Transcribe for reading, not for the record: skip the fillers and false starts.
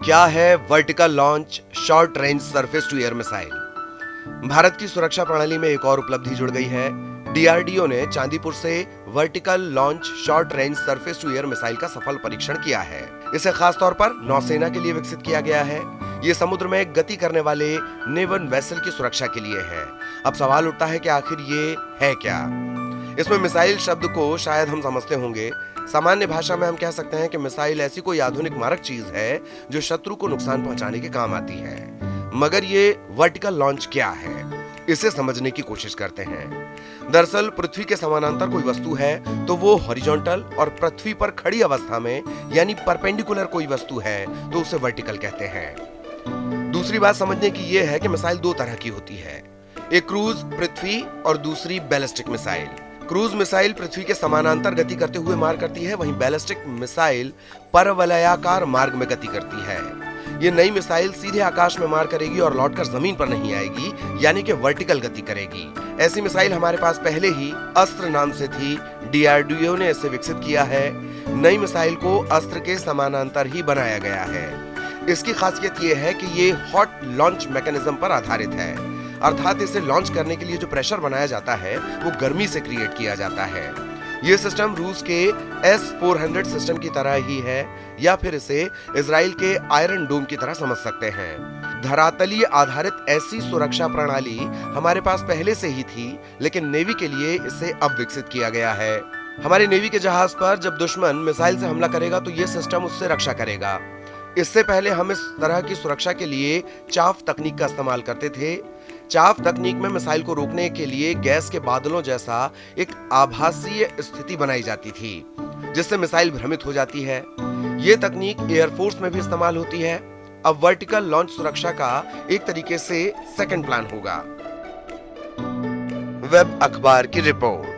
क्या है vertical launch short range surface to air missile? Bharat की सुरक्षा प्रणाली में एक और उपलब्धि जुड़ गई है। डीआरडीओ ने चांदीपुर से vertical launch short range surface to air missile का सफल परीक्षण किया है। इसे खास तौर पर नौसेना के लिए विकसित किया गया है। ये समुद्र में गति करने वाले नेवल वेसल की सुरक्षा के लिए है। अब सवाल उठता है कि आखिर ये है क्या? इसमें मिसाइल शब्द को शायद हम समझते होंगे। सामान्य भाषा में हम कह सकते हैं कि मिसाइल ऐसी कोई आधुनिक मारक चीज है जो शत्रु को नुकसान पहुंचाने के काम आती है। मगर ये वर्टिकल लॉन्च क्या है, इसे समझने की कोशिश करते हैं। दरअसल पृथ्वी के समानांतर कोई वस्तु है तो वो हॉरिजॉन्टल, और पृथ्वी पर खड़ी अवस्था में यानी परपेंडिकुलर कोई वस्तु है तो उसे वर्टिकल कहते हैं। दूसरी बात समझने की ये है कि मिसाइल दो तरह की होती है, एक क्रूज पृथ्वी और दूसरी बैलिस्टिक मिसाइल। क्रूज मिसाइल पृथ्वी के समानांतर गति करते हुए मार करती है, वहीं बैलिस्टिक मिसाइल परवलयाकार मार्ग में गति करती है। ये नई मिसाइल सीधे आकाश में मार करेगी और लौटकर जमीन पर नहीं आएगी, यानी कि वर्टिकल गति करेगी। ऐसी मिसाइल हमारे पास पहले ही अस्त्र नाम से थी। डीआरडीओ ने इसे विकसित किया है। नई मिसाइल को अस्त्र के समानांतर ही बनाया गया है। इसकी खासियत ये है कि ये हॉट लॉन्च मैकेनिज्म पर आधारित है, अर्थात इसे लॉन्च करने के लिए जो प्रेशर बनाया जाता है वो गर्मी से क्रिएट किया जाता है। ये सिस्टम रूस के S-400 सिस्टम की तरह ही है, या फिर इसे इजराइल के आयरन डोम की तरह समझ सकते हैं। धरातलीय आधारित ऐसी सुरक्षा प्रणाली हमारे पास पहले से ही थी, लेकिन नेवी के लिए इसे अब विकसित किया गया है। हमारे नेवी के जहाज पर जब दुश्मन मिसाइल से हमला करेगा तो ये सिस्टम उससे रक्षा करेगा। इससे पहले हम इस तरह की सुरक्षा के लिए चाफ तकनीक का इस्तेमाल करते थे। चाफ तकनीक में मिसाइल को रोकने के लिए गैस के बादलों जैसा एक आभासीय स्थिति बनाई जाती थी, जिससे मिसाइल भ्रमित हो जाती है। ये तकनीक एयरफोर्स में भी इस्तेमाल होती है। अब वर्टिकल लॉन्च सुरक्षा का एक तरीके से सेकंड प्लान होगा। वेब अखबार की रिपोर्ट।